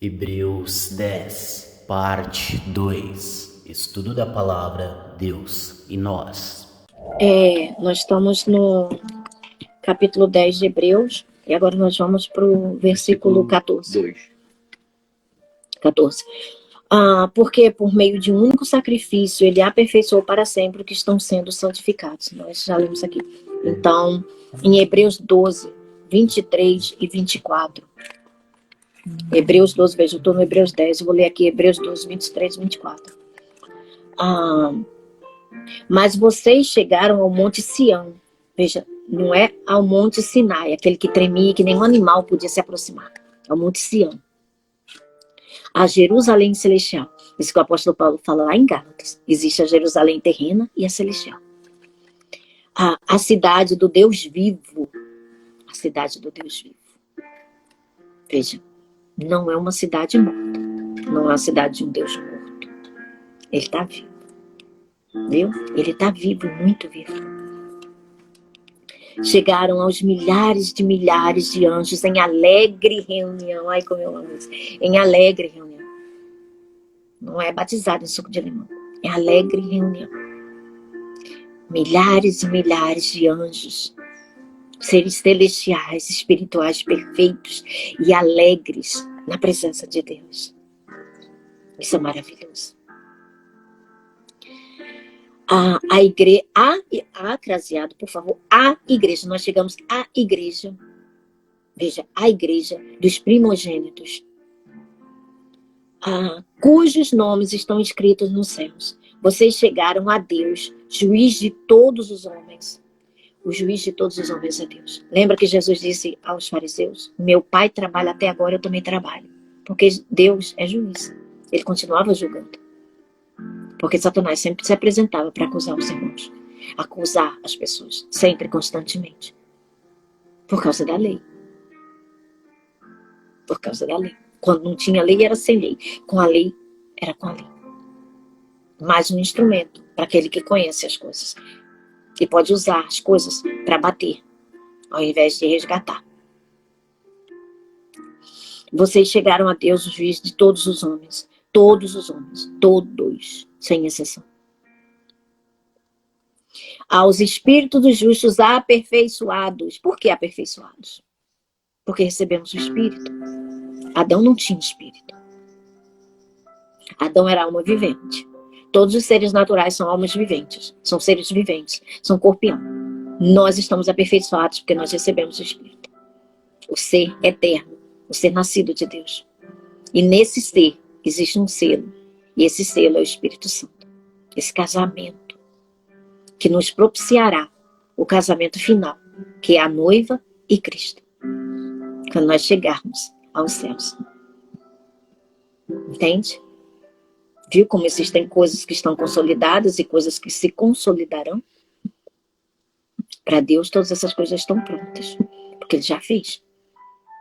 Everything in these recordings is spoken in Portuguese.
Hebreus 10, parte 2. Estudo da palavra Deus e nós. Nós estamos no capítulo 10 de Hebreus e agora nós vamos para o versículo 14. 14. Porque por meio de um único sacrifício ele aperfeiçoou para sempre o que estão sendo santificados. Nós já lemos aqui. Então, em Hebreus 12, 23 e 24. Hebreus 12, veja, eu estou no Hebreus 10, eu vou ler aqui Hebreus 12, 23 e 24. Mas vocês chegaram ao Monte Sião. Veja, não é ao Monte Sinai, aquele que tremia, que nenhum animal podia se aproximar. É o Monte Sião. A Jerusalém celestial. Isso que o apóstolo Paulo fala lá em Gálatas. Existe a Jerusalém terrena e a celestial. A cidade do Deus vivo. A cidade do Deus vivo. Veja, não é uma cidade morta. Não é uma cidade de um Deus morto. Ele está vivo. Viu? Ele está vivo, muito vivo. Chegaram aos milhares de anjos em alegre reunião. Ai, como eu amo isso. Em alegre reunião. Não é batizado em suco de limão. É alegre reunião. Milhares e milhares de anjos. Seres celestiais, espirituais, perfeitos e alegres na presença de Deus. Isso é maravilhoso. A igreja, craseado, por favor, a igreja, nós chegamos à igreja, veja, a igreja dos primogênitos, cujos nomes estão escritos nos céus. Vocês chegaram a Deus, juiz de todos os homens. O juiz de todos os homens é Deus. Lembra que Jesus disse aos fariseus, meu pai trabalha até agora, eu também trabalho. Porque Deus é juiz. Ele continuava julgando. Porque Satanás sempre se apresentava para acusar os irmãos. Acusar as pessoas. Sempre, constantemente. Por causa da lei. Por causa da lei. Quando não tinha lei, era sem lei. Com a lei, era com a lei. Mais um instrumento para aquele que conhece as coisas. E pode usar as coisas para bater, ao invés de resgatar. Vocês chegaram a Deus, o juiz de todos os homens. Todos os homens. Todos. Sem exceção. Aos espíritos dos justos aperfeiçoados. Por que aperfeiçoados? Porque recebemos o Espírito. Adão não tinha espírito. Adão era alma vivente. Todos os seres naturais são almas viventes. São seres viventes. São corpião. Nós estamos aperfeiçoados porque nós recebemos o Espírito. O ser eterno. O ser nascido de Deus. E nesse ser existe um selo. E esse selo é o Espírito Santo. Esse casamento que nos propiciará o casamento final, que é a noiva e Cristo. Quando nós chegarmos aos céus. Entende? Viu como existem coisas que estão consolidadas e coisas que se consolidarão? Para Deus todas essas coisas estão prontas. Porque Ele já fez.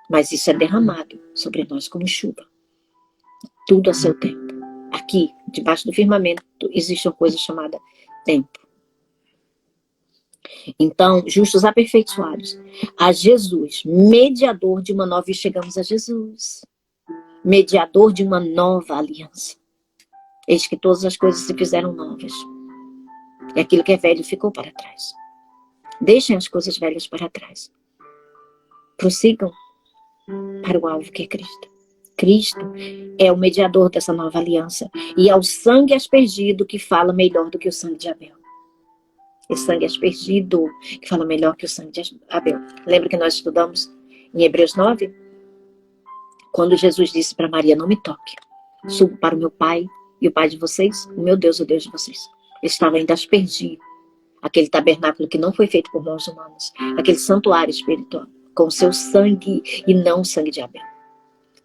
Mas isso é derramado sobre nós como chuva. Tudo a seu tempo. Aqui, debaixo do firmamento, existe uma coisa chamada tempo. Então, justos aperfeiçoados. A Jesus, mediador de uma nova... E chegamos a Jesus. Mediador de uma nova aliança. Eis que todas as coisas se fizeram novas. E aquilo que é velho ficou para trás. Deixem as coisas velhas para trás. Prossigam para o alvo que é Cristo. Cristo é o mediador dessa nova aliança. E é o sangue aspergido que fala melhor do que o sangue de Abel. Esse sangue aspergido que fala melhor que o sangue de Abel. Lembra que nós estudamos em Hebreus 9? Quando Jesus disse para Maria, não me toque. Subo para o meu Pai e o Pai de vocês, o meu Deus, o Deus de vocês. Ele estava ainda aspergido. Aquele tabernáculo que não foi feito por mãos humanas. Aquele santuário espiritual. Com o seu sangue e não o sangue de Abel.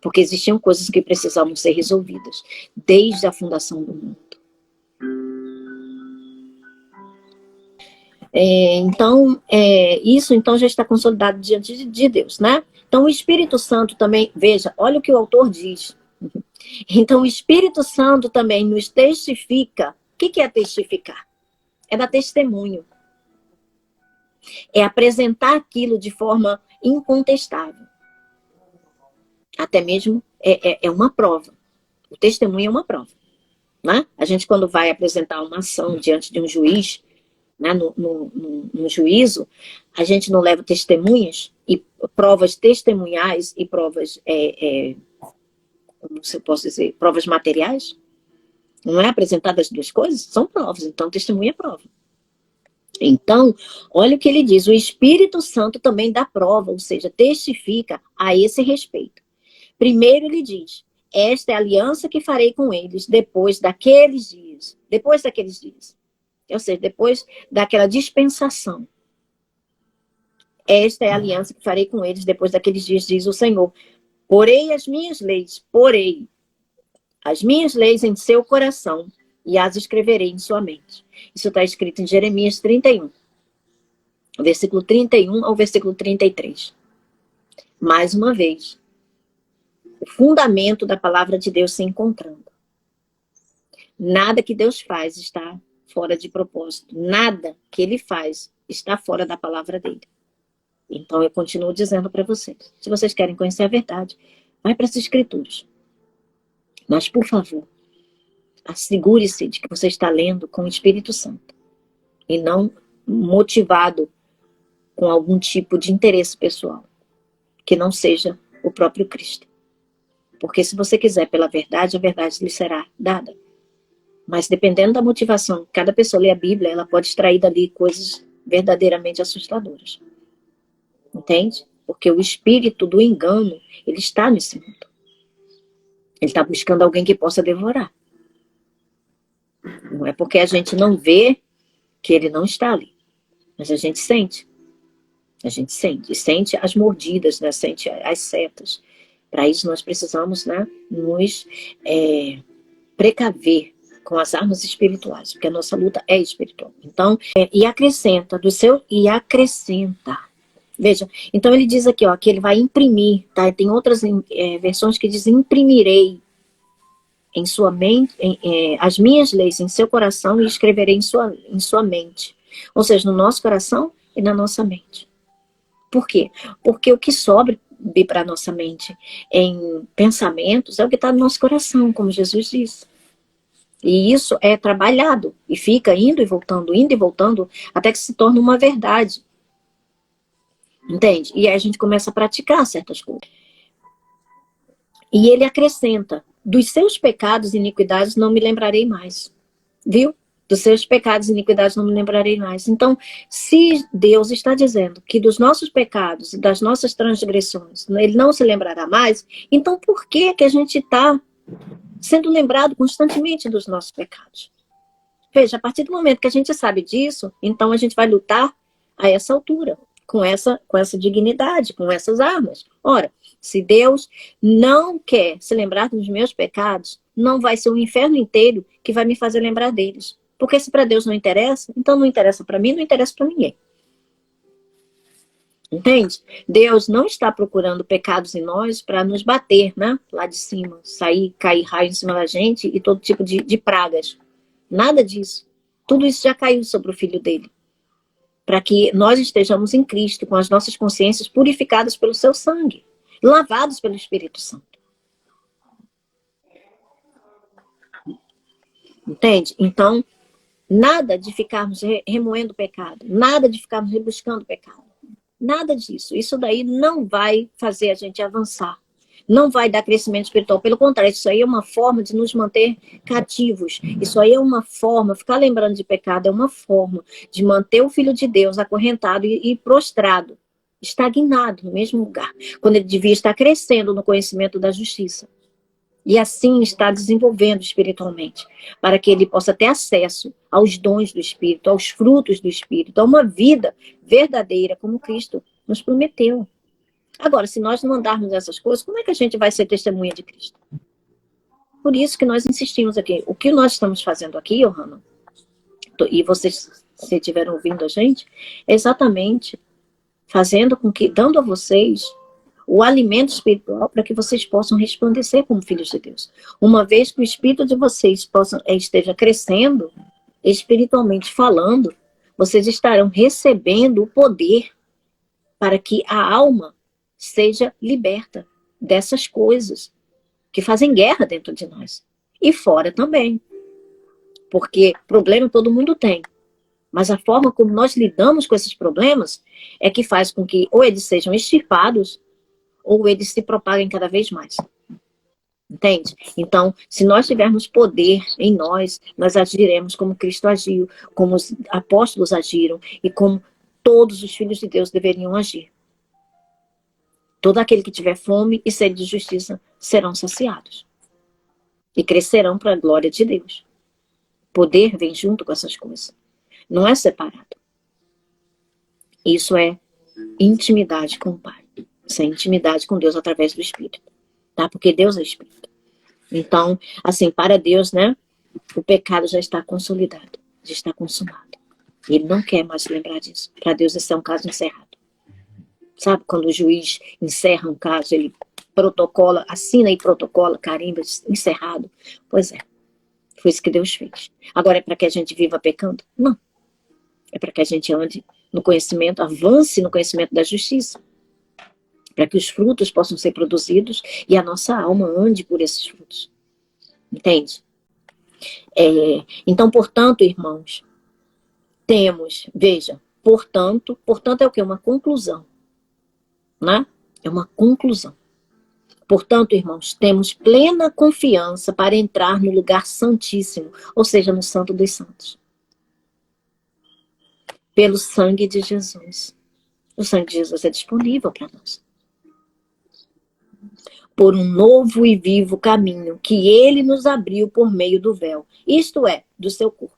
Porque existiam coisas que precisavam ser resolvidas desde a fundação do mundo. Isso então já está consolidado diante de Deus, né? Então o Espírito Santo também, veja, olha o que o autor diz. Então o Espírito Santo também nos testifica. O que é testificar? É dar testemunho. É apresentar aquilo de forma incontestável. Até mesmo é uma prova. O testemunho é uma prova. Né? A gente, quando vai apresentar uma ação diante de um juiz, né, no juízo, a gente não leva testemunhas e provas testemunhais e provas, como eu posso dizer, provas materiais. Não é apresentadas as duas coisas? São provas. Então, testemunha é prova. Então, olha o que ele diz. O Espírito Santo também dá prova, ou seja, testifica a esse respeito. Primeiro ele diz: esta é a aliança que farei com eles depois daqueles dias. Depois daqueles dias. Ou seja, depois daquela dispensação. Esta é a aliança que farei com eles depois daqueles dias, diz o Senhor. Porei as minhas leis em seu coração e as escreverei em sua mente. Isso está escrito em Jeremias 31, versículo 31 ao versículo 33. Mais uma vez, o fundamento da palavra de Deus se encontrando. Nada que Deus faz está fora de propósito. Nada que ele faz está fora da palavra dele. Então eu continuo dizendo para vocês, se vocês querem conhecer a verdade, vai para as escrituras. Mas, por favor, assegure-se de que você está lendo com o Espírito Santo e não motivado com algum tipo de interesse pessoal, que não seja o próprio Cristo. Porque se você quiser pela verdade, a verdade lhe será dada. Mas dependendo da motivação, cada pessoa lê a Bíblia, ela pode extrair dali coisas verdadeiramente assustadoras. Entende? Porque o espírito do engano, ele está nesse mundo. Ele está buscando alguém que possa devorar. Não é porque a gente não vê que ele não está ali. Mas a gente sente. A gente sente. E sente as mordidas, né? Sente as setas. Para isso nós precisamos, né, nos precaver com as armas espirituais. Porque a nossa luta é espiritual. Então, e acrescenta. Veja, então ele diz aqui, ó, que ele vai imprimir, tá? Tem outras versões que dizem imprimirei em sua mente, as minhas leis em seu coração e escreverei em sua mente. Ou seja, no nosso coração e na nossa mente. Por quê? Porque o que sobe para a nossa mente em pensamentos é o que está no nosso coração, como Jesus disse. E isso é trabalhado e fica indo e voltando, até que se torna uma verdade. Entende? E aí a gente começa a praticar certas coisas. E ele acrescenta: dos seus pecados e iniquidades não me lembrarei mais. Viu? Dos seus pecados e iniquidades não me lembrarei mais. Então, se Deus está dizendo que dos nossos pecados e das nossas transgressões ele não se lembrará mais, então por que a gente está sendo lembrado constantemente dos nossos pecados? Veja, a partir do momento que a gente sabe disso, então a gente vai lutar a essa altura, com essa dignidade, com essas armas. Ora, se Deus não quer se lembrar dos meus pecados, não vai ser o inferno inteiro que vai me fazer lembrar deles. Porque se para Deus não interessa, então não interessa para mim, não interessa para ninguém. Entende? Deus não está procurando pecados em nós para nos bater, né? Lá de cima, cair raio em cima da gente e todo tipo de pragas. Nada disso. Tudo isso já caiu sobre o Filho dele. Para que nós estejamos em Cristo, com as nossas consciências purificadas pelo seu sangue, lavados pelo Espírito Santo. Entende? Então, nada de ficarmos remoendo o pecado, nada de ficarmos rebuscando o pecado. Nada disso. Isso daí não vai fazer a gente avançar. Não vai dar crescimento espiritual. Pelo contrário, isso aí é uma forma de nos manter cativos. Isso aí é uma forma, ficar lembrando de pecado é uma forma de manter o Filho de Deus acorrentado e prostrado, estagnado no mesmo lugar, quando ele devia estar crescendo no conhecimento da justiça. E assim está desenvolvendo espiritualmente, para que ele possa ter acesso aos dons do Espírito, aos frutos do Espírito, a uma vida verdadeira, como Cristo nos prometeu. Agora, se nós não andarmos nessas coisas, como é que a gente vai ser testemunha de Cristo? Por isso que nós insistimos aqui. O que nós estamos fazendo aqui, Johanna, e vocês, se estiveram ouvindo a gente, é exatamente fazendo com que, dando a vocês o alimento espiritual para que vocês possam resplandecer como filhos de Deus. Uma vez que o espírito de vocês esteja crescendo, espiritualmente falando, vocês estarão recebendo o poder para que a alma seja liberta dessas coisas que fazem guerra dentro de nós. E fora também. Porque problema todo mundo tem. Mas a forma como nós lidamos com esses problemas é que faz com que ou eles sejam extirpados ou eles se propaguem cada vez mais. Entende? Então, se nós tivermos poder em nós, nós agiremos como Cristo agiu, como os apóstolos agiram e como todos os filhos de Deus deveriam agir. Todo aquele que tiver fome e sede de justiça serão saciados. E crescerão para a glória de Deus. Poder vem junto com essas coisas. Não é separado. Isso é intimidade com o Pai. Isso é intimidade com Deus através do Espírito. Tá? Porque Deus é Espírito. Então, assim, para Deus, né? O pecado já está consolidado. Já está consumado. Ele não quer mais lembrar disso. Para Deus, esse é um caso encerrado. Sabe? Quando o juiz encerra um caso, ele protocola, assina e protocola, carimba, encerrado. Pois é. Foi isso que Deus fez. Agora é para que a gente viva pecando? Não. É para que a gente ande no conhecimento, avance no conhecimento da justiça. Para que os frutos possam ser produzidos e a nossa alma ande por esses frutos. Entende? Então, portanto, irmãos, temos, veja, portanto é o quê? Uma conclusão. Né? É uma conclusão. Portanto, irmãos, temos plena confiança para entrar no lugar santíssimo, ou seja, no Santo dos Santos. Pelo sangue de Jesus. O sangue de Jesus é disponível para nós. Por um novo e vivo caminho que ele nos abriu por meio do véu, isto é, do seu corpo.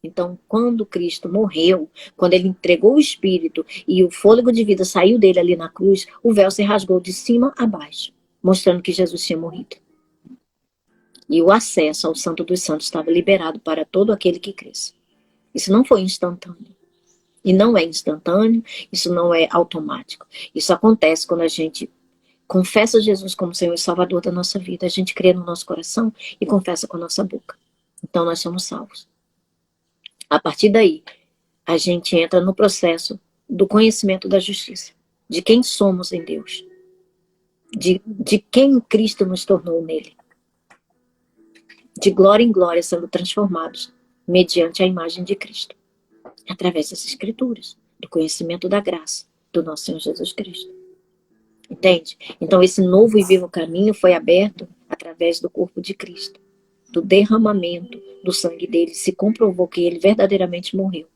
Então, quando Cristo morreu, quando ele entregou o Espírito e o fôlego de vida saiu dele ali na cruz, o véu se rasgou de cima a baixo, mostrando que Jesus tinha morrido. E o acesso ao Santo dos Santos estava liberado para todo aquele que cresce. Isso não foi instantâneo. E não é instantâneo, isso não é automático. Isso acontece quando a gente confessa Jesus como Senhor e Salvador da nossa vida. A gente crê no nosso coração e confessa com a nossa boca. Então nós somos salvos. A partir daí, a gente entra no processo do conhecimento da justiça. De quem somos em Deus. De quem Cristo nos tornou nele. De glória em glória sendo transformados mediante a imagem de Cristo. Através das Escrituras. Do conhecimento da graça do nosso Senhor Jesus Cristo. Entende? Então esse novo e vivo caminho foi aberto através do corpo de Cristo. Do derramamento do sangue dele, se comprovou que ele verdadeiramente morreu.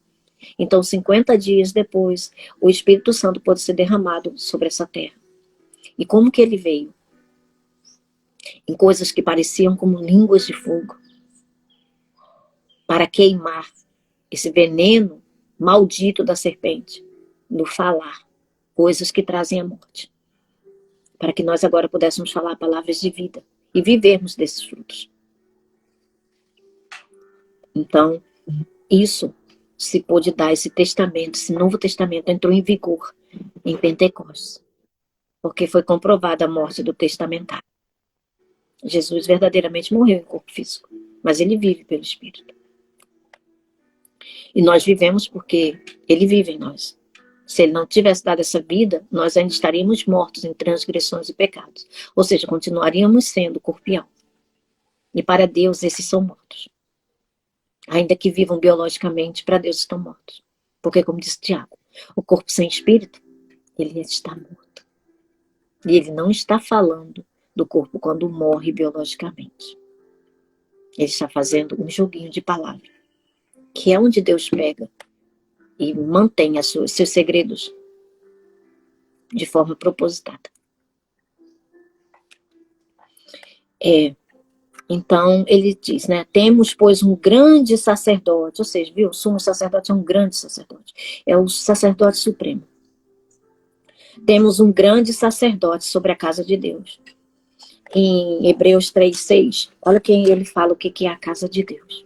Então 50 dias depois, o Espírito Santo pôde ser derramado sobre essa terra. E como que ele veio? Em coisas que pareciam como línguas de fogo. Para queimar esse veneno maldito da serpente. No falar. Coisas que trazem a morte. Para que nós agora pudéssemos falar palavras de vida. E vivermos desses frutos. Então, isso se pôde dar, esse testamento, esse novo testamento entrou em vigor em Pentecostes. Porque foi comprovada a morte do testamentário. Jesus verdadeiramente morreu em corpo físico, mas ele vive pelo Espírito. E nós vivemos porque ele vive em nós. Se ele não tivesse dado essa vida, nós ainda estaríamos mortos em transgressões e pecados. Ou seja, continuaríamos sendo corpo e alma. E para Deus, esses são mortos. Ainda que vivam biologicamente, para Deus estão mortos. Porque, como disse Tiago, o corpo sem espírito, ele está morto. E ele não está falando do corpo quando morre biologicamente. Ele está fazendo um joguinho de palavra. Que é onde Deus pega e mantém seus segredos de forma propositada. Então, ele diz, né? Temos, pois, um grande sacerdote. Ou seja, viu? O sumo sacerdote é um grande sacerdote. É o sacerdote supremo. Temos um grande sacerdote sobre a casa de Deus. Em Hebreus 3:6, olha quem ele fala o que é a casa de Deus.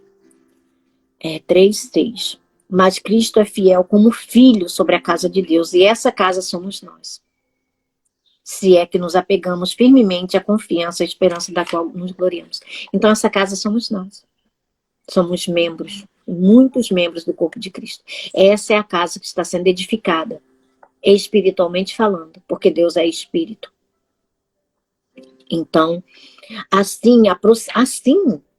3:6. Mas Cristo é fiel como filho sobre a casa de Deus. E essa casa somos nós. Se é que nos apegamos firmemente à confiança e à esperança da qual nos gloriamos. Então essa casa somos nós. Somos membros, muitos membros do corpo de Cristo. Essa é a casa que está sendo edificada, espiritualmente falando, porque Deus é espírito. Então, assim,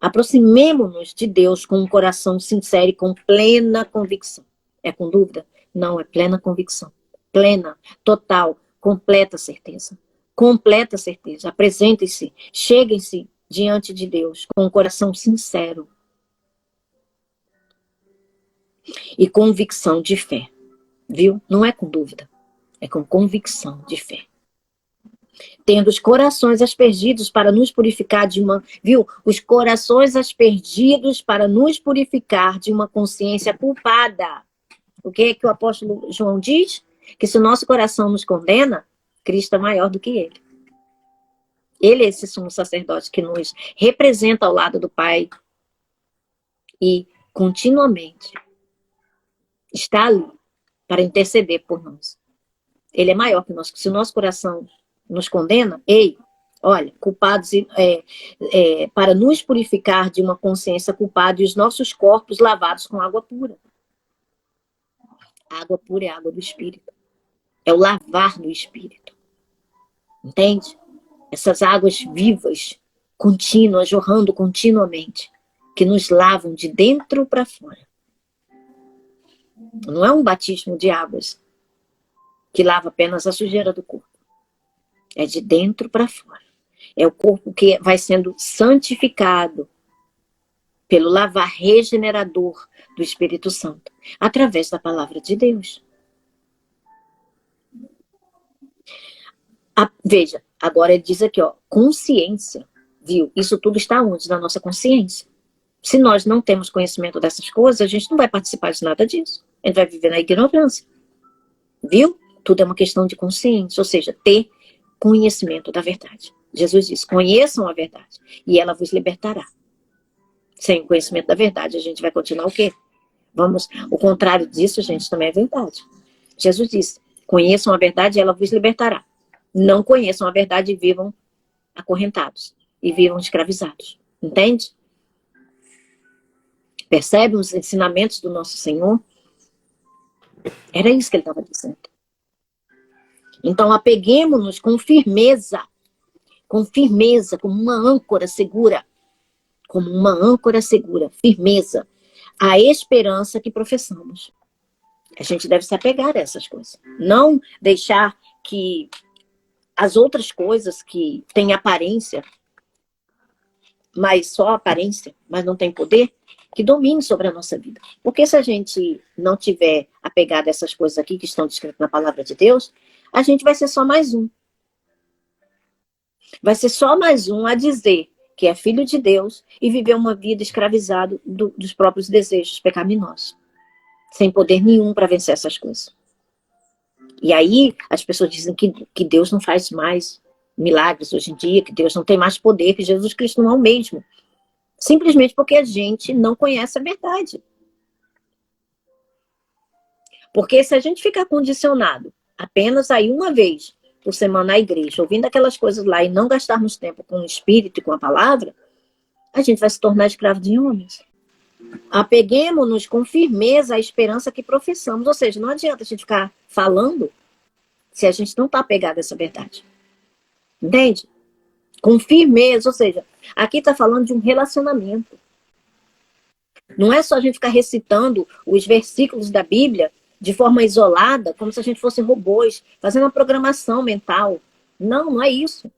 aproximemo-nos de Deus com um coração sincero e com plena convicção. É com dúvida? Não, é plena convicção. Plena, total, completa certeza. Completa certeza. Apresentem-se, cheguem-se diante de Deus com um coração sincero e convicção de fé. Viu? Não é com dúvida, é com convicção de fé. Tendo os corações aspergidos para nos purificar de uma... Viu? Os corações aspergidos para nos purificar de uma consciência culpada. O que é que o apóstolo João diz? Que se o nosso coração nos condena, Cristo é maior do que ele. Ele é esse sumo sacerdote que nos representa ao lado do Pai e continuamente está ali para interceder por nós. Ele é maior que nós. Se o nosso coração nos condena, ei, olha, culpados para nos purificar de uma consciência culpada e os nossos corpos lavados com água pura. Água pura é água do Espírito. É o lavar do Espírito. Entende? Essas águas vivas, contínuas, jorrando continuamente, que nos lavam de dentro para fora. Não é um batismo de águas que lava apenas a sujeira do corpo. É de dentro para fora. É o corpo que vai sendo santificado pelo lavar regenerador do Espírito Santo, através da palavra de Deus. Veja, agora ele diz aqui, ó, consciência, viu? Isso tudo está onde? Na nossa consciência. Se nós não temos conhecimento dessas coisas, a gente não vai participar de nada disso. A gente vai viver na ignorância. Viu? Tudo é uma questão de consciência, ou seja, ter conhecimento da verdade. Jesus diz, conheçam a verdade e ela vos libertará. Sem o conhecimento da verdade, a gente vai continuar o quê? O contrário disso, gente, também é verdade. Jesus disse, conheçam a verdade e ela vos libertará. Não conheçam a verdade e vivam acorrentados. E vivam escravizados. Entende? Percebe os ensinamentos do nosso Senhor? Era isso que ele estava dizendo. Então, apeguemos-nos com firmeza, como uma âncora segura, firmeza, à esperança que professamos. A gente deve se apegar a essas coisas. Não deixar que as outras coisas que têm aparência, mas só aparência, mas não tem poder, que domine sobre a nossa vida. Porque se a gente não tiver apegado a essas coisas aqui que estão descritas na palavra de Deus, a gente vai ser só mais um. Vai ser só mais um a dizer que é filho de Deus e viver uma vida escravizado dos próprios desejos pecaminosos. Sem poder nenhum para vencer essas coisas. E aí as pessoas dizem que Deus não faz mais milagres hoje em dia, que Deus não tem mais poder, que Jesus Cristo não é o mesmo. Simplesmente porque a gente não conhece a verdade. Porque se a gente ficar condicionado apenas aí uma vez por semana na igreja, ouvindo aquelas coisas lá e não gastarmos tempo com o Espírito e com a palavra, a gente vai se tornar escravo de homens. Apeguemos-nos com firmeza à esperança que professamos. Ou seja, não adianta a gente ficar falando se a gente não está apegado a essa verdade. Entende? Com firmeza, ou seja, aqui está falando de um relacionamento. Não é só a gente ficar recitando os versículos da Bíblia de forma isolada, como se a gente fosse robôs, fazendo uma programação mental. Não, não é isso.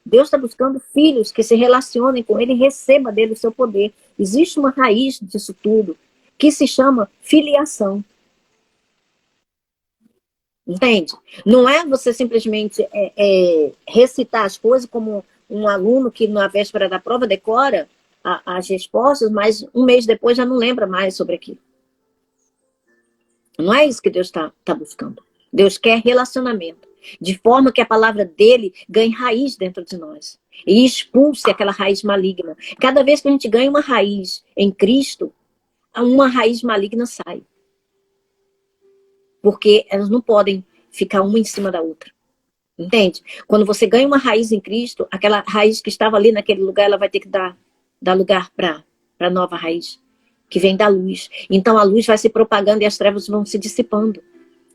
Deus está buscando filhos que se relacionem com Ele e recebam dele o seu poder. Existe uma raiz disso tudo, que se chama filiação. Entende? Não é você simplesmente recitar as coisas como um aluno que na véspera da prova decora as respostas, mas um mês depois já não lembra mais sobre aquilo. Não é isso que Deus está buscando. Deus quer relacionamento, de forma que a palavra dele ganhe raiz dentro de nós e expulse aquela raiz maligna. Cada vez que a gente ganha uma raiz em Cristo, uma raiz maligna sai. Porque elas não podem ficar uma em cima da outra. Entende? Quando você ganha uma raiz em Cristo, aquela raiz que estava ali naquele lugar, ela vai ter que dar lugar para a nova raiz, que vem da luz. Então a luz vai se propagando e as trevas vão se dissipando.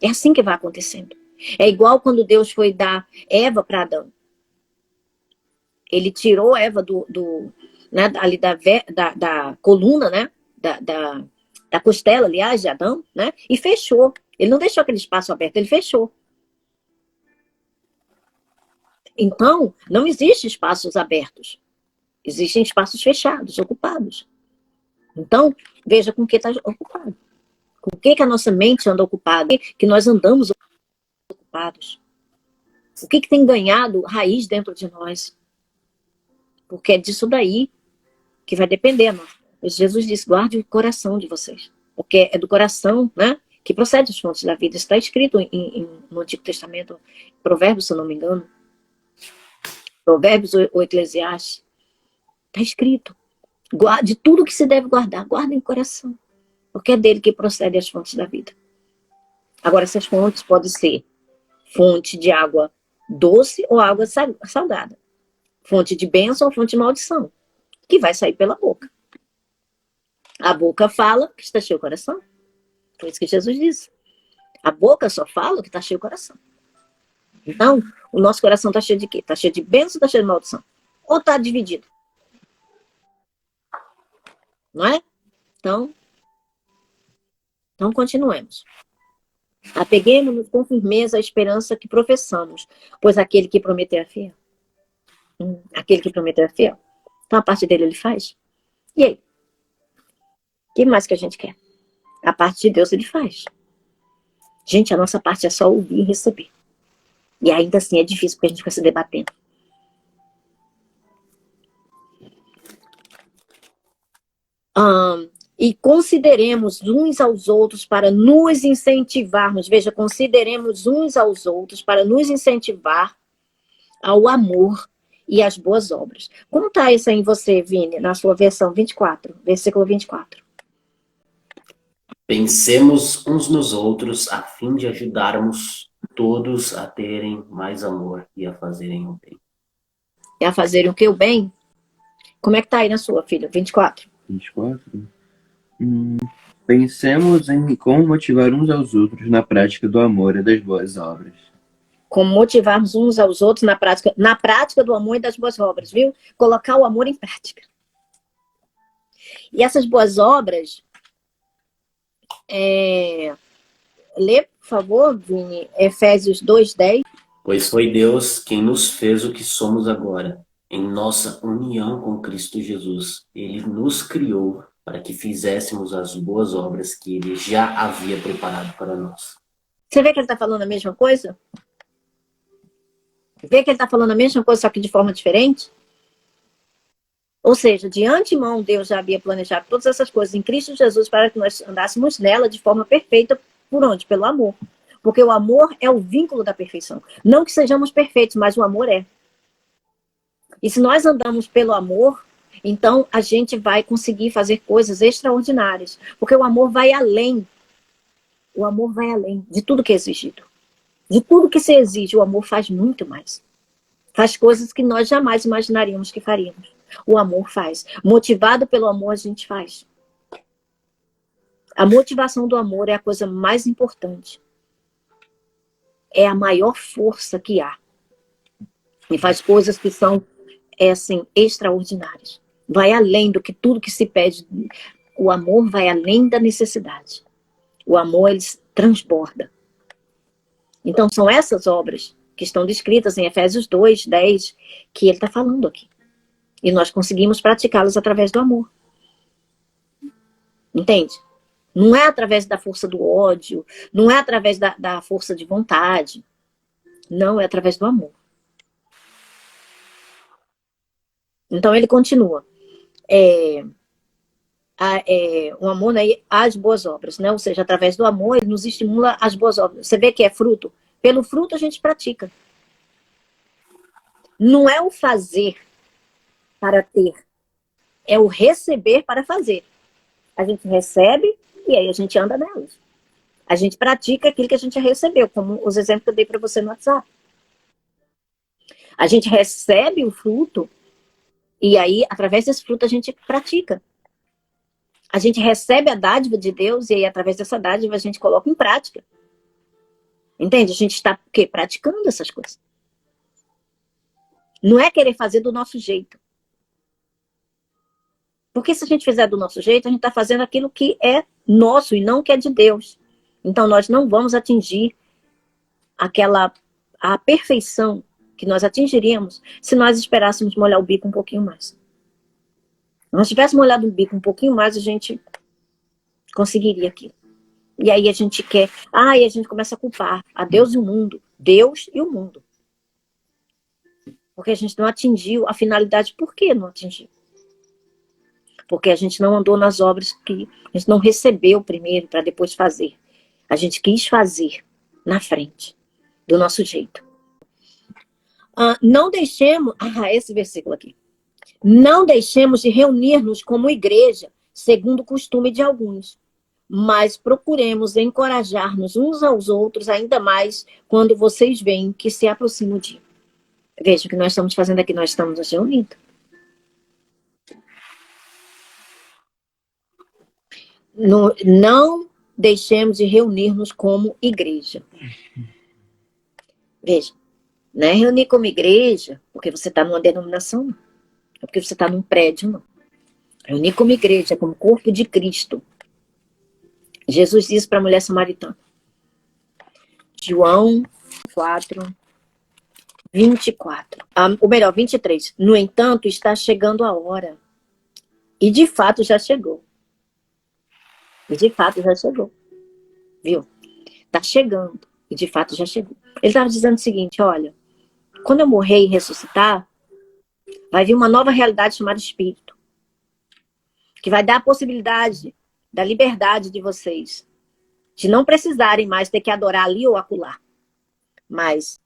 É assim que vai acontecendo. É igual quando Deus foi dar Eva para Adão. Ele tirou Eva né, ali da coluna, né? Da costela, aliás, de Adão, né? E fechou. Ele não deixou aquele espaço aberto, ele fechou. Então, não existem espaços abertos. Existem espaços fechados, ocupados. Então, veja com o que está ocupado. Com o que a nossa mente anda ocupada, que nós andamos ocupados. O que tem ganhado raiz dentro de nós. Porque é disso daí que vai depender. Jesus disse, guarde o coração de vocês. Porque é do coração, né, que procede as fontes da vida. Isso está escrito no Antigo Testamento, Provérbios, se eu não me engano. Provérbios ou Eclesiastes. Está escrito. De tudo que se deve guardar, guarda em coração. Porque é dele que procede as fontes da vida. Agora, essas fontes podem ser fonte de água doce ou água salgada. Fonte de bênção ou fonte de maldição. Que vai sair pela boca. A boca fala que está cheio o coração. Foi isso que Jesus disse. A boca só fala que está cheio o coração. Então, o nosso coração está cheio de quê? Está cheio de bênção ou está cheio de maldição? Ou está dividido? Não é? Então continuemos. Apeguemos-nos com firmeza à esperança que professamos, pois aquele que prometeu é fiel. Aquele que prometeu é fiel. Então a parte dele ele faz. E aí? O que mais que a gente quer? A parte de Deus ele faz. Gente, a nossa parte é só ouvir e receber. E ainda assim é difícil porque a gente fica se debatendo. E consideremos uns aos outros para nos incentivarmos. Veja, consideremos uns aos outros para nos incentivar ao amor e às boas obras. Como está isso aí em você, Vini, na sua versão 24, versículo 24? Pensemos uns nos outros a fim de ajudarmos todos a terem mais amor e a fazerem o bem. E a fazerem o que? O bem? Como é que está aí na sua, filha? 24? 24? Pensemos em como motivar uns aos outros na prática do amor e das boas obras. Como motivarmos uns aos outros na prática do amor e das boas obras, viu? Colocar o amor em prática. E essas boas obras, lê, por favor, Vini, Efésios 2:10. Pois foi Deus quem nos fez o que somos agora, em nossa união com Cristo Jesus. Ele nos criou para que fizéssemos as boas obras que ele já havia preparado para nós. Você vê que ele está falando a mesma coisa? Vê que ele está falando a mesma coisa, só que de forma diferente? Ou seja, de antemão, Deus já havia planejado todas essas coisas em Cristo Jesus para que nós andássemos nela de forma perfeita. Por onde? Pelo amor. Porque o amor é o vínculo da perfeição. Não que sejamos perfeitos, mas o amor é. E se nós andamos pelo amor, então a gente vai conseguir fazer coisas extraordinárias. Porque o amor vai além. O amor vai além de tudo que é exigido. De tudo que se exige, o amor faz muito mais. Faz coisas que nós jamais imaginaríamos que faríamos. O amor faz. Motivado pelo amor, a gente faz. A motivação do amor é a coisa mais importante. É a maior força que há. E faz coisas que são, assim, extraordinárias. Vai além do que tudo que se pede. O amor vai além da necessidade. O amor, ele transborda. Então, são essas obras que estão descritas em Efésios 2:10, que ele está falando aqui. E nós conseguimos praticá-las através do amor. Entende? Não é através da força do ódio, não é através da força de vontade. Não, é através do amor. Então, ele continua. O amor, né, às boas obras, né? Ou seja, através do amor, ele nos estimula às boas obras. Você vê que é fruto? Pelo fruto a gente pratica. Não é o fazer para ter, é o receber para fazer. A gente recebe e aí a gente anda nelas. A gente pratica aquilo que a gente recebeu, como os exemplos que eu dei para você no WhatsApp. A gente recebe o fruto e aí, através desse fruto, a gente pratica. A gente recebe a dádiva de Deus e aí, através dessa dádiva, a gente coloca em prática. Entende? A gente está o quê? Praticando essas coisas. Não é querer fazer do nosso jeito. Porque se a gente fizer do nosso jeito, a gente está fazendo aquilo que é nosso e não que é de Deus. Então nós não vamos atingir a perfeição que nós atingiríamos se nós esperássemos molhar o bico um pouquinho mais. Se nós tivéssemos molhado o bico um pouquinho mais, a gente conseguiria aquilo. E aí a gente quer... e a gente começa a culpar a Deus e o mundo. Deus e o mundo. Porque a gente não atingiu a finalidade. Por que não atingiu? Porque a gente não andou nas obras que a gente não recebeu primeiro para depois fazer. A gente quis fazer na frente, do nosso jeito. Não deixemos... esse versículo aqui. Não deixemos de reunir-nos como igreja, segundo o costume de alguns, mas procuremos encorajar-nos uns aos outros ainda mais quando vocês veem que se aproxima o dia. Veja o que nós estamos fazendo aqui, nós estamos nos reunindo. Não deixemos de reunir-nos como igreja. Veja, não é reunir como igreja porque você está numa denominação, não. É porque você está num prédio, não. Reunir como igreja, como corpo de Cristo. Jesus disse para a mulher samaritana. João 4, 24. Ou melhor, 23. No entanto, está chegando a hora. E de fato já chegou. Viu? Está chegando. E de fato já chegou. Ele estava dizendo o seguinte, olha, quando eu morrer e ressuscitar, vai vir uma nova realidade chamada Espírito. Que vai dar a possibilidade da liberdade de vocês. De não precisarem mais ter que adorar ali ou acolá. Mas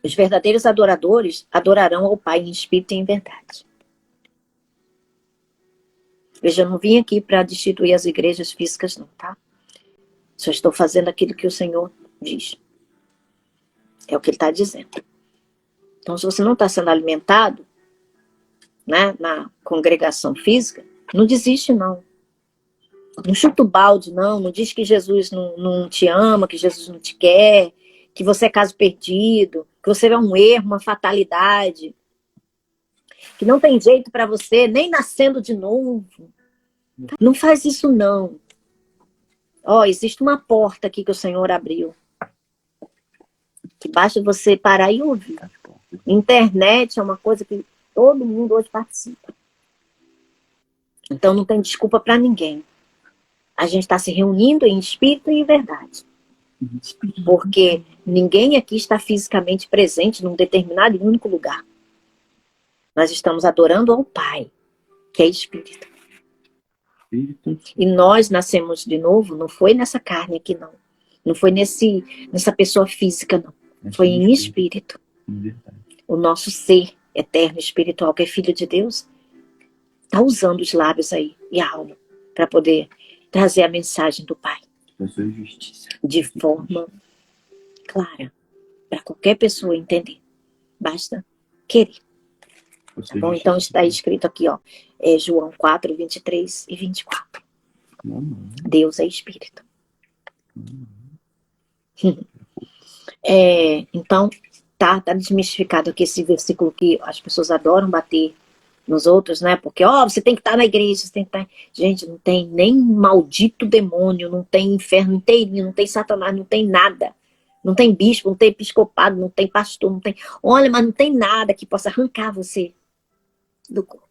os verdadeiros adoradores adorarão ao Pai em espírito e em verdade. Veja, eu não vim aqui para destituir as igrejas físicas, não, tá? Só estou fazendo aquilo que o Senhor diz. É o que Ele está dizendo. Então, se você não está sendo alimentado, né, na congregação física, não desiste, não. Não chuta o balde, não. Não diz que Jesus não te ama, que Jesus não te quer, que você é caso perdido, que você é um erro, uma fatalidade, que não tem jeito para você, nem nascendo de novo. Não faz isso, não. Existe uma porta aqui que o Senhor abriu. Que basta você parar e ouvir. Internet é uma coisa que todo mundo hoje participa. Então não tem desculpa para ninguém. A gente está se reunindo em espírito e em verdade. Porque ninguém aqui está fisicamente presente num determinado e único lugar. Nós estamos adorando ao Pai, que é Espírito. E nós nascemos de novo, não foi nessa carne aqui, não. Não foi nessa pessoa física, não. Foi em espírito. O nosso ser eterno espiritual, que é Filho de Deus, está usando os lábios aí e a alma para poder trazer a mensagem do Pai. De forma clara, para qualquer pessoa entender. Basta querer. Tá bom? Então está escrito aqui, João 4, 23 e 24. Deus é Espírito. Então, tá desmistificado aqui esse versículo que as pessoas adoram bater nos outros, né? Porque, você tem que estar na igreja, você tem que estar... Gente, não tem nem maldito demônio, não tem inferno inteirinho, não tem Satanás, não tem nada. Não tem bispo, não tem episcopado, não tem pastor, não tem... Olha, mas não tem nada que possa arrancar você do corpo.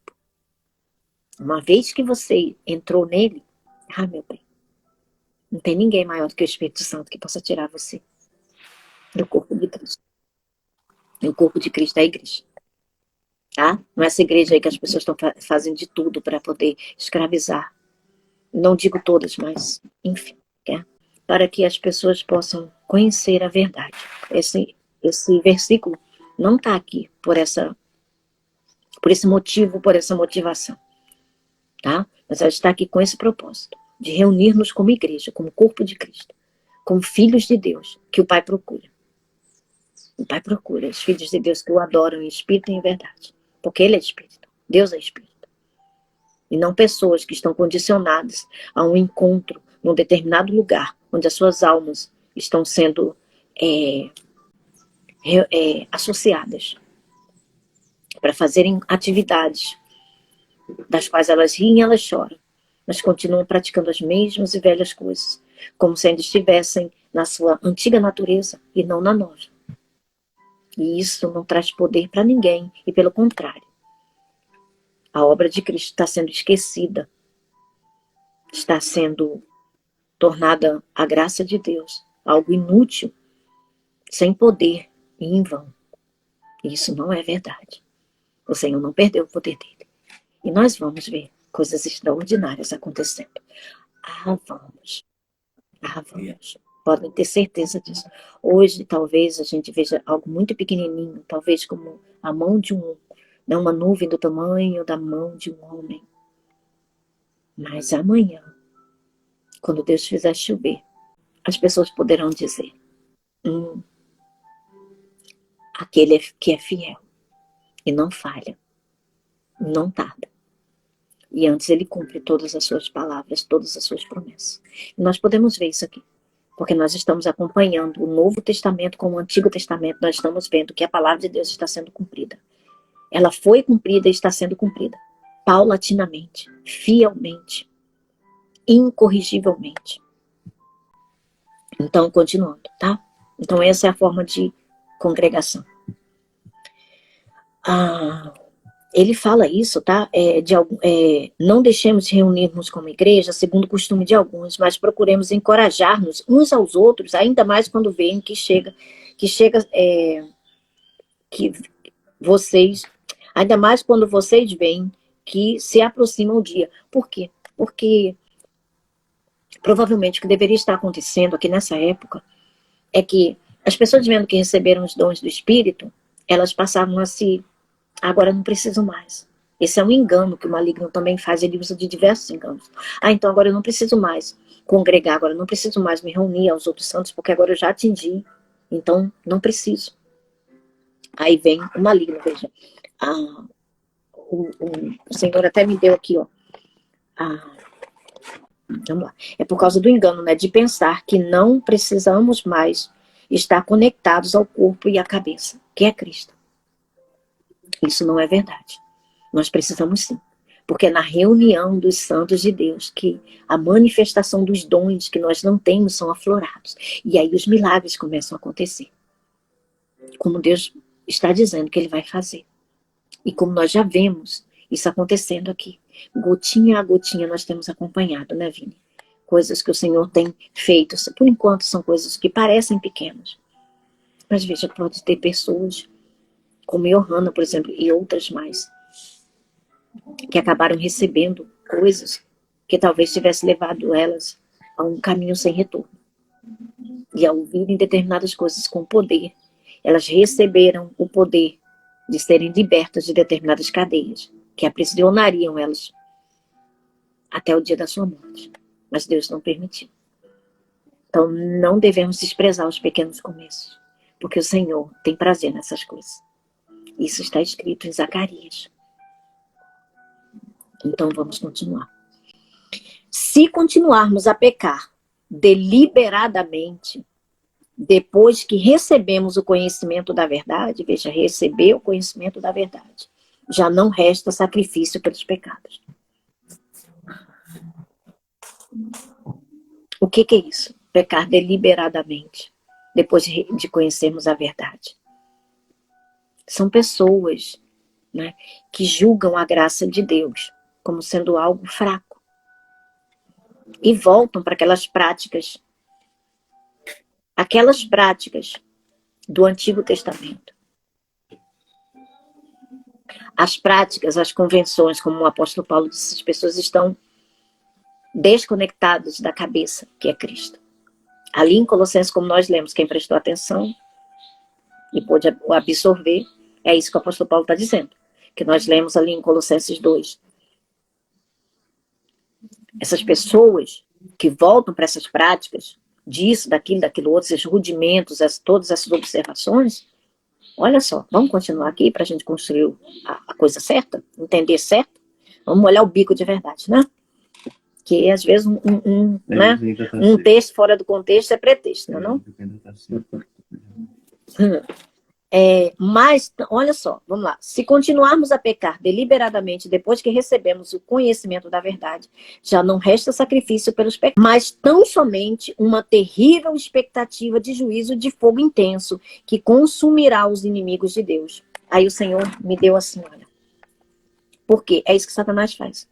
Uma vez que você entrou nele, meu bem, não tem ninguém maior do que o Espírito Santo que possa tirar você do corpo de Cristo. E o corpo de Cristo é a igreja. Tá? Não é essa igreja aí que as pessoas estão fazendo de tudo para poder escravizar. Não digo todas, mas enfim. Para que as pessoas possam conhecer a verdade. Esse versículo não está aqui por esse motivo, por essa motivação. Tá? Mas ela está aqui com esse propósito. De reunir-nos como igreja, como corpo de Cristo. Como filhos de Deus, que o Pai procura. O Pai procura os filhos de Deus que o adoram em espírito e em verdade. Porque Ele é espírito. Deus é espírito. E não pessoas que estão condicionadas a um encontro num determinado lugar, onde as suas almas estão sendo associadas para fazerem atividades das quais elas riem e elas choram, mas continuam praticando as mesmas e velhas coisas, como se ainda estivessem na sua antiga natureza e não na nova. E isso não traz poder para ninguém, e pelo contrário, a obra de Cristo está sendo esquecida, está sendo tornada a graça de Deus algo inútil, sem poder e em vão. E isso não é verdade. O Senhor não perdeu o poder dele. E nós vamos ver coisas extraordinárias acontecendo. Vamos. Vamos. Podem ter certeza disso. Hoje, talvez, a gente veja algo muito pequenininho, talvez como a mão de uma nuvem do tamanho da mão de um homem. Mas amanhã, quando Deus fizer chover, as pessoas poderão dizer, aquele que é fiel e não falha, não tarda. E antes ele cumpre todas as suas palavras, todas as suas promessas. E nós podemos ver isso aqui, porque nós estamos acompanhando o Novo Testamento com o Antigo Testamento, nós estamos vendo que a palavra de Deus está sendo cumprida. Ela foi cumprida e está sendo cumprida, paulatinamente, fielmente, incorrigivelmente. Então, continuando, tá? Então, essa é a forma de congregação. Ele fala isso, tá? Não deixemos de reunirmos como igreja, segundo o costume de alguns, mas procuremos encorajar-nos uns aos outros, ainda mais quando veem ainda mais quando vocês veem que se aproxima o dia. Por quê? Porque provavelmente o que deveria estar acontecendo aqui nessa época é que as pessoas vendo que receberam os dons do Espírito, elas passavam a se... Agora não preciso mais. Esse é um engano que o maligno também faz, ele usa de diversos enganos. Então agora eu não preciso mais congregar, agora eu não preciso mais me reunir aos outros santos, porque agora eu já atingi, então não preciso. Aí vem o maligno, veja. O Senhor até me deu aqui, ó. Vamos lá. É por causa do engano, né? De pensar que não precisamos mais estar conectados ao corpo e à cabeça, que é Cristo. Isso não é verdade. Nós precisamos sim. Porque é na reunião dos santos de Deus que a manifestação dos dons que nós não temos são aflorados. E aí os milagres começam a acontecer. Como Deus está dizendo que Ele vai fazer. E como nós já vemos isso acontecendo aqui. Gotinha a gotinha nós temos acompanhado, né, Vini? Coisas que o Senhor tem feito. Por enquanto são coisas que parecem pequenas. Mas veja, pode ter pessoas, como Johanna, por exemplo, e outras mais, que acabaram recebendo coisas que talvez tivesse levado elas a um caminho sem retorno. E ao ouvirem determinadas coisas com poder, elas receberam o poder de serem libertas de determinadas cadeias, que aprisionariam elas até o dia da sua morte. Mas Deus não permitiu. Então não devemos desprezar os pequenos começos, porque o Senhor tem prazer nessas coisas. Isso está escrito em Zacarias. Então vamos continuar. Se continuarmos a pecar deliberadamente, depois que recebemos o conhecimento da verdade, veja, receber o conhecimento da verdade, já não resta sacrifício pelos pecados. O que é isso? Pecar deliberadamente, depois de conhecermos a verdade. São pessoas, né, que julgam a graça de Deus como sendo algo fraco. E voltam para aquelas práticas do Antigo Testamento. As práticas, as convenções, como o apóstolo Paulo disse, as pessoas estão desconectadas da cabeça, que é Cristo. Ali em Colossenses, como nós lemos, quem prestou atenção e pôde absorver, é isso que o apóstolo Paulo está dizendo, que nós lemos ali em Colossenses 2. Essas pessoas que voltam para essas práticas, disso, daquilo outro, esses rudimentos, todas essas observações, olha só, vamos continuar aqui para a gente construir a coisa certa, entender certo? Vamos olhar o bico de verdade, né? Que às vezes né? Um texto fora do contexto é pretexto, não é não? Mas, olha só, vamos lá. Se continuarmos a pecar deliberadamente depois que recebemos o conhecimento da verdade, já não resta sacrifício pelos pecados, mas tão somente uma terrível expectativa de juízo de fogo intenso que consumirá os inimigos de Deus. Aí o Senhor me deu assim, olha. Por quê? É isso que Satanás faz.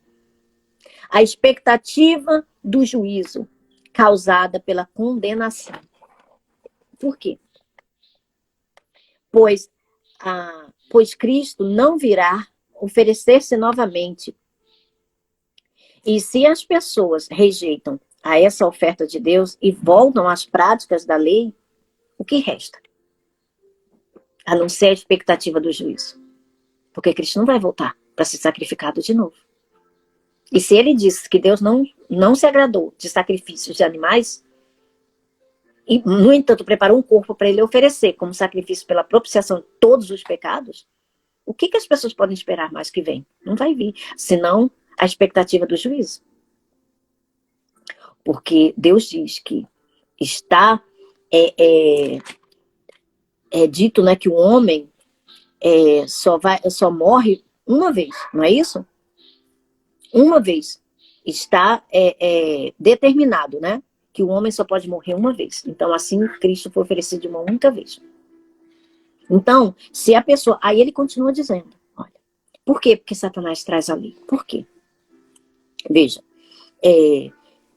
A expectativa do juízo causada pela condenação. Por quê? Pois Cristo não virá oferecer-se novamente. E se as pessoas rejeitam a essa oferta de Deus e voltam às práticas da lei, o que resta? A não ser a expectativa do juízo. Porque Cristo não vai voltar para ser sacrificado de novo. E se ele disse que Deus não se agradou de sacrifícios de animais, e, no entanto, preparou um corpo para ele oferecer como sacrifício pela propiciação de todos os pecados, o que as pessoas podem esperar mais que vem? Não vai vir, senão a expectativa do juízo. Porque Deus diz que está dito, né, que o homem só morre uma vez, não é isso? Uma vez. Está determinado, né? Que o homem só pode morrer uma vez. Então, assim, Cristo foi oferecido de uma única vez. Então, se a pessoa... Aí ele continua dizendo, olha, por quê? Porque Satanás traz a lei. Por quê? Veja,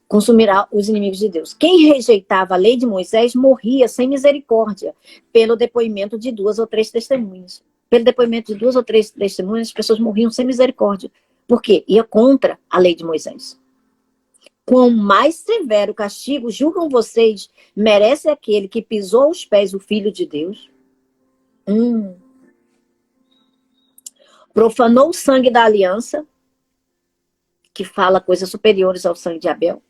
consumirá os inimigos de Deus. Quem rejeitava a lei de Moisés morria sem misericórdia, pelo depoimento de 2 ou 3 testemunhas. Pelo depoimento de 2 ou 3 testemunhas, as pessoas morriam sem misericórdia. Por quê? Ia contra a lei de Moisés. Quão mais severo castigo, julgam vocês, merece aquele que pisou aos pés o Filho de Deus? Profanou o sangue da aliança, que fala coisas superiores ao sangue de Abel,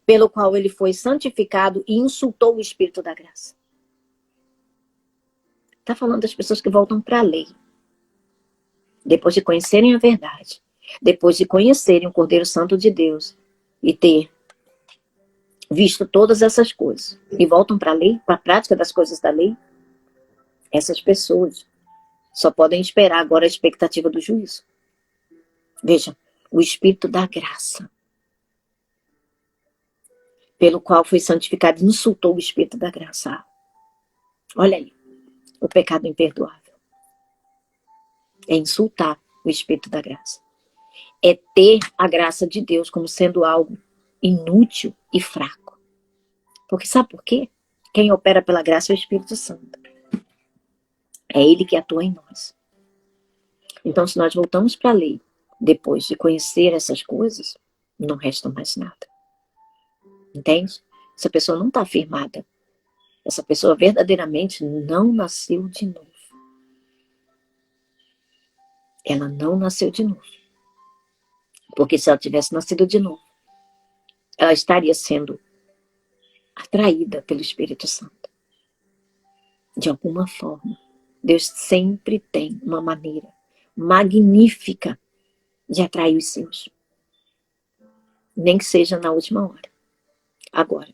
pelo qual ele foi santificado e insultou o Espírito da graça. Está falando das pessoas que voltam para a lei. Depois de conhecerem a verdade, depois de conhecerem o Cordeiro Santo de Deus e ter visto todas essas coisas e voltam para a lei, para a prática das coisas da lei, essas pessoas só podem esperar agora a expectativa do juízo. Veja, o Espírito da graça, pelo qual foi santificado, insultou o Espírito da graça. Olha aí, o pecado imperdoável. É insultar o Espírito da graça. É ter a graça de Deus como sendo algo inútil e fraco. Porque sabe por quê? Quem opera pela graça é o Espírito Santo. É ele que atua em nós. Então, se nós voltamos para a lei, depois de conhecer essas coisas, não resta mais nada. Entende? Essa pessoa não está firmada. Essa pessoa verdadeiramente não nasceu de novo. Ela não nasceu de novo. Porque se ela tivesse nascido de novo, ela estaria sendo atraída pelo Espírito Santo. De alguma forma. Deus sempre tem uma maneira magnífica de atrair os seus. Nem que seja na última hora. Agora,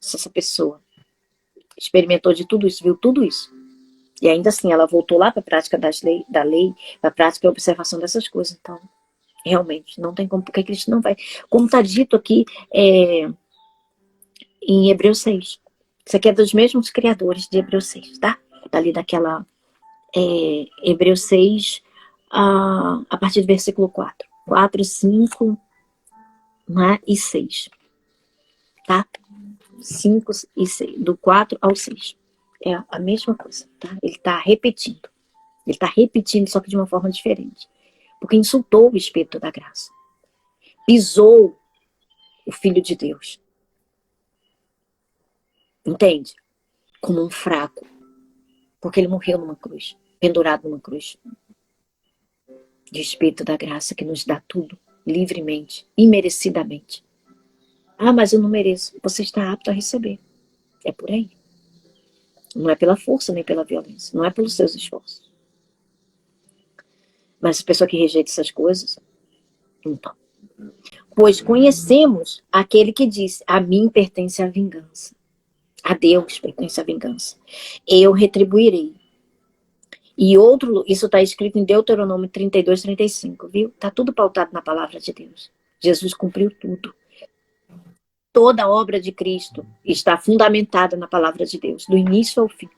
se essa pessoa experimentou de tudo isso, viu tudo isso, e ainda assim ela voltou lá para a prática da lei, para a prática e observação dessas coisas, então, realmente, não tem como, porque Cristo não vai. Como está dito aqui em Hebreus 6. Isso aqui é dos mesmos criadores de Hebreus 6, tá? Dali daquela Hebreus 6, a partir do versículo 4. 4, 5, né, e 6. Tá? 5 e 6. Do 4 ao 6. É a mesma coisa, tá? Ele está repetindo. Ele está repetindo, só que de uma forma diferente. Porque insultou o Espírito da graça. Pisou o Filho de Deus. Entende? Como um fraco. Porque ele morreu numa cruz. Pendurado numa cruz. De Espírito da graça que nos dá tudo. Livremente. Imerecidamente. Ah, mas eu não mereço. Você está apto a receber. É por aí. Não é pela força nem pela violência. Não é pelos seus esforços. Mas a pessoa que rejeita essas coisas, então. Pois conhecemos aquele que disse, a mim pertence a vingança. A Deus pertence a vingança. Eu retribuirei, E outro, isso está escrito em Deuteronômio 32, 35, viu? Está tudo pautado na palavra de Deus. Jesus cumpriu tudo. Toda a obra de Cristo está fundamentada na palavra de Deus, do início ao fim.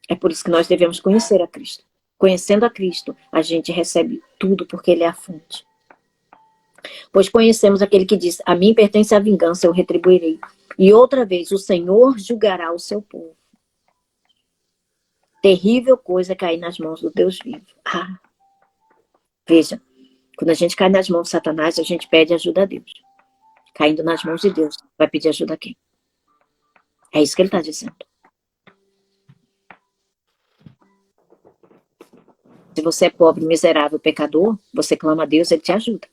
É por isso que nós devemos conhecer a Cristo. Conhecendo a Cristo, a gente recebe tudo, porque Ele é a fonte. Pois conhecemos aquele que diz: a mim pertence a vingança, eu retribuirei. E outra vez, o Senhor julgará o seu povo. Terrível coisa é cair nas mãos do Deus vivo. Ah, veja, quando a gente cai nas mãos de Satanás, a gente pede ajuda a Deus. Caindo nas mãos de Deus, vai pedir ajuda a quem? É isso que ele está dizendo. Se você é pobre, miserável, pecador, você clama a Deus, Ele te ajuda.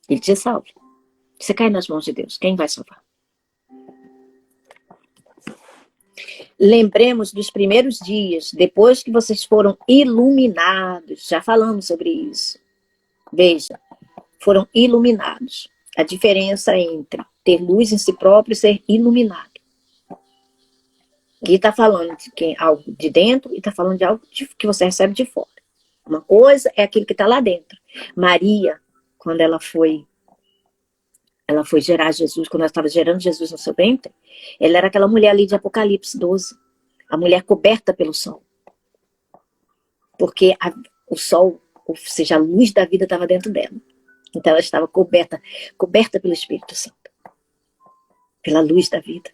Ele te salva. Você cai nas mãos de Deus, quem vai salvar? Lembremos dos primeiros dias, depois que vocês foram iluminados. Já falamos sobre isso. Veja, foram iluminados. A diferença entre ter luz em si próprio e ser iluminado. Aqui está falando de algo de dentro e está falando de algo que você recebe de fora. Uma coisa é aquilo que está lá dentro. Maria, quando ela foi gerar Jesus, quando ela estava gerando Jesus no seu ventre, ela era aquela mulher ali de Apocalipse 12. A mulher coberta pelo sol. Porque o sol, ou seja, a luz da vida estava dentro dela. Então ela estava coberta pelo Espírito Santo. Pela luz da vida.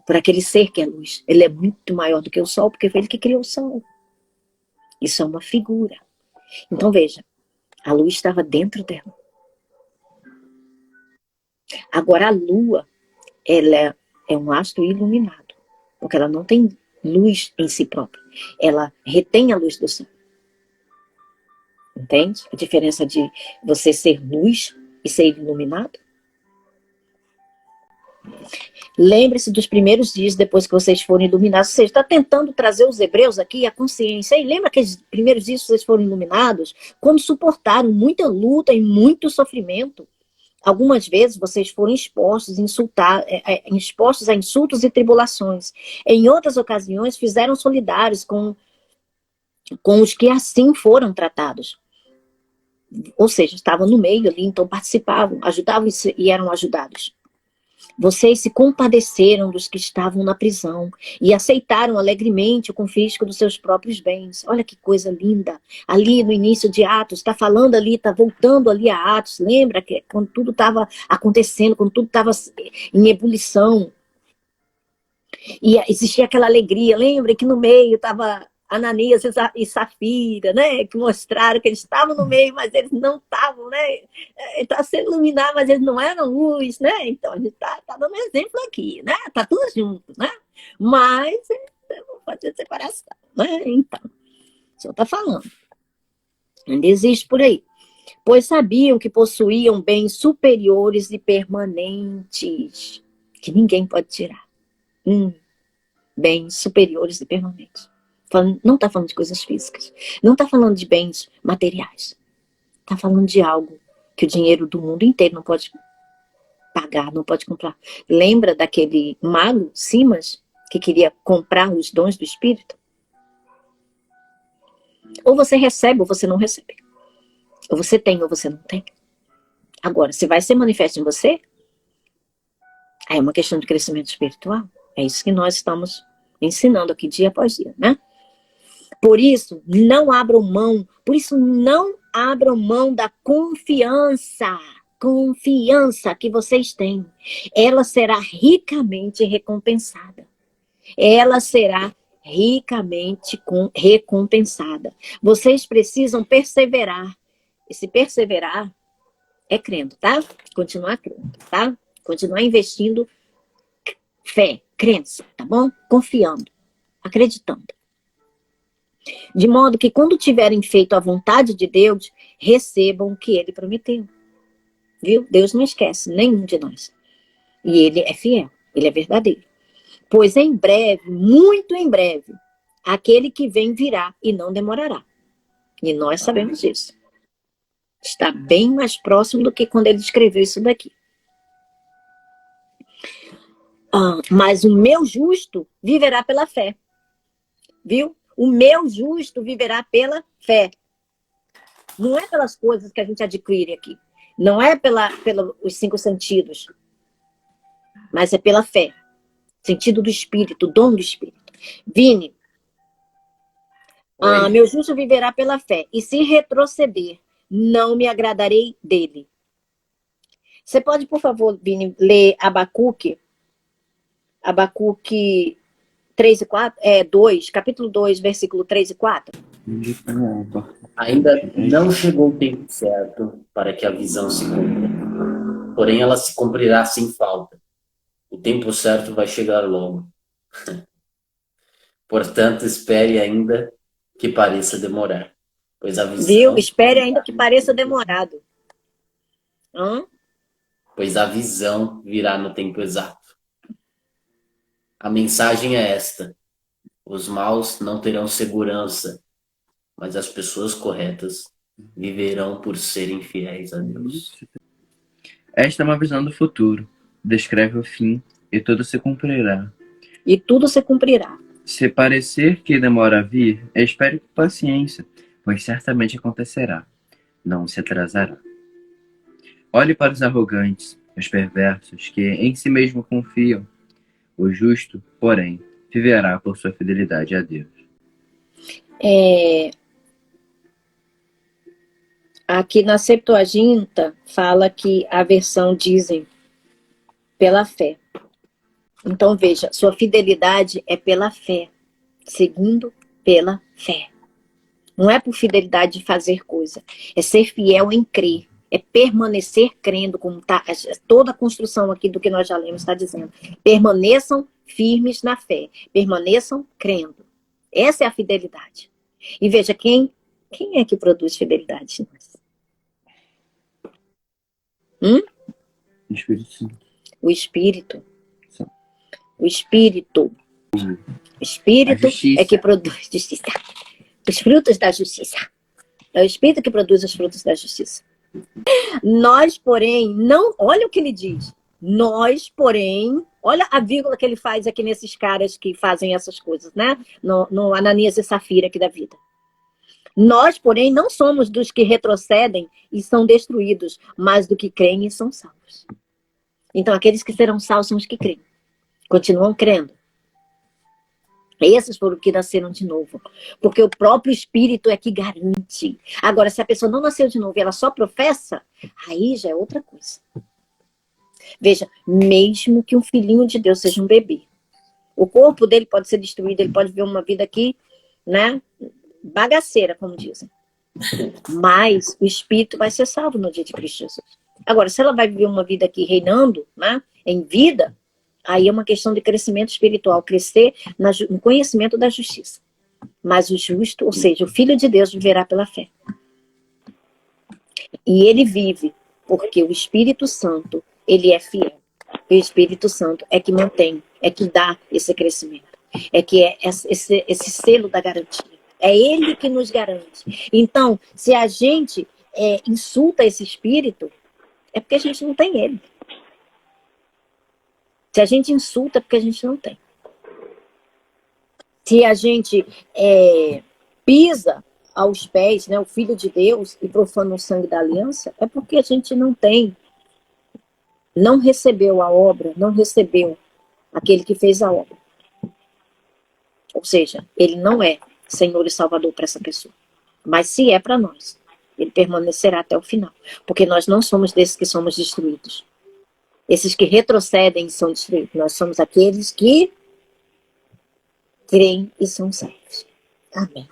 Por aquele ser que é luz. Ele é muito maior do que o sol, porque foi ele que criou o sol. Isso é uma figura. Então veja, a luz estava dentro dela. Agora a lua, ela é um astro iluminado, porque ela não tem luz em si própria. Ela retém a luz do sol. Entende? A diferença de você ser luz e ser iluminado? Lembre-se dos primeiros dias depois que vocês foram iluminados. Você está tentando trazer os hebreus aqui, a consciência. E lembra que os primeiros dias que vocês foram iluminados? Quando suportaram muita luta e muito sofrimento. Algumas vezes vocês foram expostos a insultos e tribulações. Em outras ocasiões fizeram solidários com os que assim foram tratados. Ou seja, estavam no meio ali, então participavam, ajudavam e eram ajudados. Vocês se compadeceram dos que estavam na prisão e aceitaram alegremente o confisco dos seus próprios bens. Olha que coisa linda. Ali no início de Atos, está falando ali, está voltando ali a Atos. Lembra que quando tudo estava acontecendo, quando tudo estava em ebulição. E existia aquela alegria. Lembra que no meio estava Ananias e Safira, né? Que mostraram que eles estavam no meio, mas eles não estavam, né? Está sendo iluminado, mas eles não eram luz, né? Então a gente está dando um exemplo aqui, né? Está tudo junto, né? Mas não pode ter separação, né? Então, o senhor está falando. Ainda existe por aí. Pois sabiam que possuíam bens superiores e permanentes, que ninguém pode tirar. Bens superiores e permanentes. Não está falando de coisas físicas. Não está falando de bens materiais. Está falando de algo que o dinheiro do mundo inteiro não pode pagar, não pode comprar. Lembra daquele mago, Simas, que queria comprar os dons do Espírito? Ou você recebe ou você não recebe. Ou você tem ou você não tem. Agora, se vai ser manifesto em você, aí é uma questão de crescimento espiritual. É isso que nós estamos ensinando aqui dia após dia, né? Por isso, não abram mão da confiança que vocês têm. Ela será ricamente recompensada. Ela será ricamente recompensada. Vocês precisam perseverar. E se perseverar é crendo, tá? Continuar crendo, tá? Continuar investindo fé, crença, tá bom? Confiando, acreditando. De modo que quando tiverem feito a vontade de Deus, recebam o que Ele prometeu. Viu? Deus não esquece nenhum de nós. E Ele é fiel, Ele é verdadeiro. Pois em breve, muito em breve, aquele que vem virá e não demorará. E nós sabemos disso. Está bem mais próximo do que quando Ele escreveu isso daqui. Mas o meu justo viverá pela fé. Viu? O meu justo viverá pela fé. Não é pelas coisas que a gente adquire aqui. Não é pelos 5 sentidos. Mas é pela fé. Sentido do Espírito, dom do Espírito. Vini, Oi. meu justo viverá pela fé. E se retroceder, não me agradarei dele. Você pode, por favor, Vini, ler Abacuque 3 e 4? 2, capítulo 2, versículo 3 e 4. Ainda não chegou o tempo certo para que a visão se cumpra. Porém, ela se cumprirá sem falta. O tempo certo vai chegar logo. Portanto, espere ainda que pareça demorar. Pois a visão... Viu? Espere ainda que pareça demorado. Pois a visão virá no tempo exato. A mensagem é esta: os maus não terão segurança, mas as pessoas corretas viverão por serem fiéis a Deus. Esta é uma visão do futuro. Descreve o fim e tudo se cumprirá. E tudo se cumprirá. Se parecer que demora a vir, espere com paciência, pois certamente acontecerá. Não se atrasará. Olhe para os arrogantes, os perversos, que em si mesmo confiam. O justo, porém, viverá por sua fidelidade a Deus. Aqui na Septuaginta fala que a versão dizem pela fé. Então veja, sua fidelidade é pela fé, seguindo pela fé. Não é por fidelidade de fazer coisa, é ser fiel em crer, é permanecer crendo, como tá toda a construção aqui do que nós já lemos está dizendo. Permaneçam firmes na fé, permaneçam crendo. Essa é a fidelidade. E veja, quem é que produz fidelidade em nós? Espírito Santo. O Espírito. Sim. O Espírito. O Espírito é que produz justiça. Os frutos da justiça. É o Espírito que produz os frutos da justiça. Nós, porém, não... Olha o que ele diz. Nós, porém... Olha a vírgula que ele faz aqui nesses caras que fazem essas coisas, né? No Ananias e Safira aqui da vida. Nós, porém, não somos dos que retrocedem e são destruídos, mas do que creem e são salvos. Então, aqueles que serão salvos são os que creem. Continuam crendo. Esses foram que nasceram de novo. Porque o próprio Espírito é que garante. Agora, se a pessoa não nasceu de novo e ela só professa, aí já é outra coisa. Veja, mesmo que um filhinho de Deus seja um bebê, o corpo dele pode ser destruído, ele pode viver uma vida aqui, né, bagaceira, como dizem. Mas o Espírito vai ser salvo no dia de Cristo Jesus. Agora, se ela vai viver uma vida aqui reinando, né, em vida, aí é uma questão de crescimento espiritual, crescer no conhecimento da justiça. Mas o justo, ou seja, o Filho de Deus viverá pela fé. E ele vive porque o Espírito Santo, ele é fiel. E o Espírito Santo é que mantém, é que dá esse crescimento. É que é esse selo da garantia. É ele que nos garante. Então, se a gente insulta esse Espírito, é porque a gente não tem ele. Se a gente insulta, é porque a gente não tem. Se a gente pisa aos pés, né, o Filho de Deus e profana o sangue da aliança, é porque a gente não tem, não recebeu a obra, não recebeu aquele que fez a obra. Ou seja, ele não é Senhor e Salvador para essa pessoa. Mas se é para nós, ele permanecerá até o final. Porque nós não somos desses que somos destruídos. Esses que retrocedem são destruídos. Nós somos aqueles que creem e são salvos. Amém.